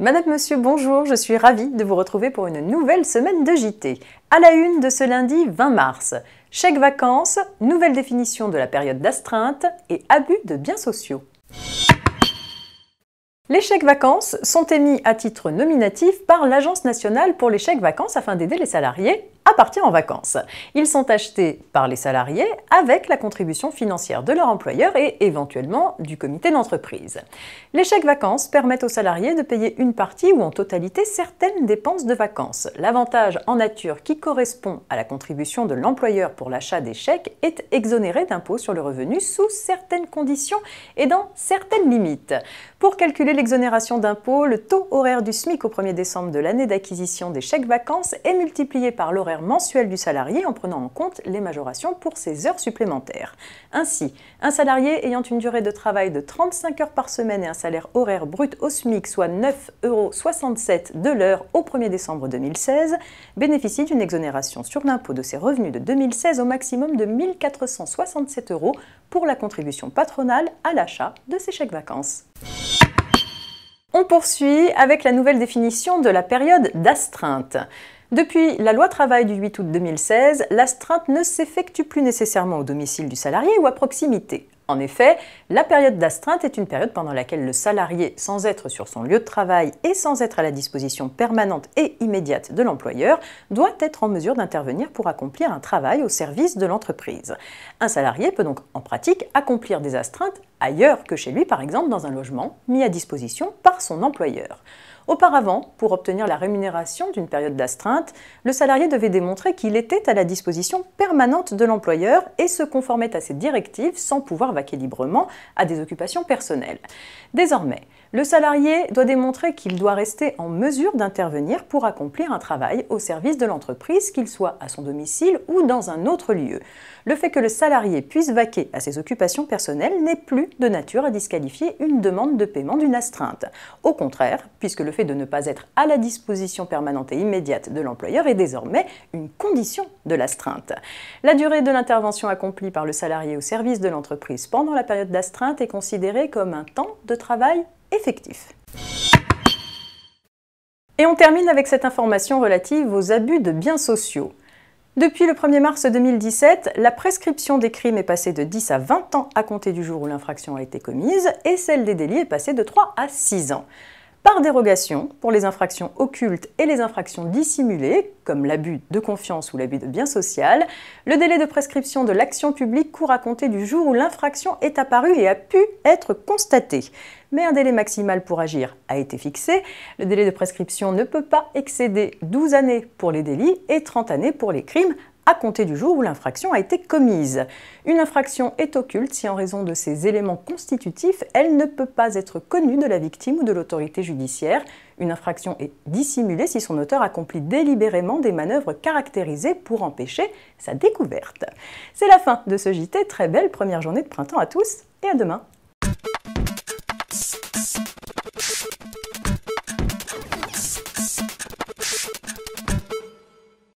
Madame, Monsieur, bonjour, je suis ravie de vous retrouver pour une nouvelle semaine de JT. À la une de ce lundi 20 mars, chèque vacances, nouvelle définition de la période d'astreinte et abus de biens sociaux. Les chèques vacances sont émis à titre nominatif par l'Agence nationale pour les chèques vacances afin d'aider les salariés à partir en vacances. Ils sont achetés par les salariés avec la contribution financière de leur employeur et éventuellement du comité d'entreprise. Les chèques vacances permettent aux salariés de payer une partie ou en totalité certaines dépenses de vacances. L'avantage en nature qui correspond à la contribution de l'employeur pour l'achat des chèques est exonéré d'impôt sur le revenu sous certaines conditions et dans certaines limites. Pour calculer l'exonération d'impôt, le taux horaire du SMIC au 1er décembre de l'année d'acquisition des chèques vacances est multiplié par l'horaire mensuel du salarié en prenant en compte les majorations pour ses heures supplémentaires. Ainsi, un salarié ayant une durée de travail de 35 heures par semaine et un salaire horaire brut au SMIC, soit 9,67 € de l'heure au 1er décembre 2016, bénéficie d'une exonération sur l'impôt de ses revenus de 2016 au maximum de 1 467 € pour la contribution patronale à l'achat de ses chèques vacances. On poursuit avec la nouvelle définition de la période d'astreinte. Depuis la loi travail du 8 août 2016, l'astreinte ne s'effectue plus nécessairement au domicile du salarié ou à proximité. En effet, la période d'astreinte est une période pendant laquelle le salarié, sans être sur son lieu de travail et sans être à la disposition permanente et immédiate de l'employeur, doit être en mesure d'intervenir pour accomplir un travail au service de l'entreprise. Un salarié peut donc en pratique accomplir des astreintes ailleurs que chez lui, par exemple dans un logement mis à disposition par son employeur. Auparavant, pour obtenir la rémunération d'une période d'astreinte, le salarié devait démontrer qu'il était à la disposition permanente de l'employeur et se conformait à ses directives sans pouvoir vaquer librement à des occupations personnelles. Désormais, le salarié doit démontrer qu'il doit rester en mesure d'intervenir pour accomplir un travail au service de l'entreprise, qu'il soit à son domicile ou dans un autre lieu. Le fait que le salarié puisse vaquer à ses occupations personnelles n'est plus de nature à disqualifier une demande de paiement d'une astreinte. Au contraire, puisque le fait de ne pas être à la disposition permanente et immédiate de l'employeur est désormais une condition de l'astreinte. La durée de l'intervention accomplie par le salarié au service de l'entreprise pendant la période d'astreinte est considérée comme un temps de travail effectif. Et on termine avec cette information relative aux abus de biens sociaux. Depuis le 1er mars 2017, la prescription des crimes est passée de 10 à 20 ans à compter du jour où l'infraction a été commise et celle des délits est passée de 3 à 6 ans. Par dérogation, pour les infractions occultes et les infractions dissimulées, comme l'abus de confiance ou l'abus de bien social, le délai de prescription de l'action publique court à compter du jour où l'infraction est apparue et a pu être constatée. Mais un délai maximal pour agir a été fixé. Le délai de prescription ne peut pas excéder 12 années pour les délits et 30 années pour les crimes, à compter du jour où l'infraction a été commise. Une infraction est occulte si en raison de ses éléments constitutifs, elle ne peut pas être connue de la victime ou de l'autorité judiciaire. Une infraction est dissimulée si son auteur accomplit délibérément des manœuvres caractérisées pour empêcher sa découverte. C'est la fin de ce JT, très belle première journée de printemps à tous et à demain.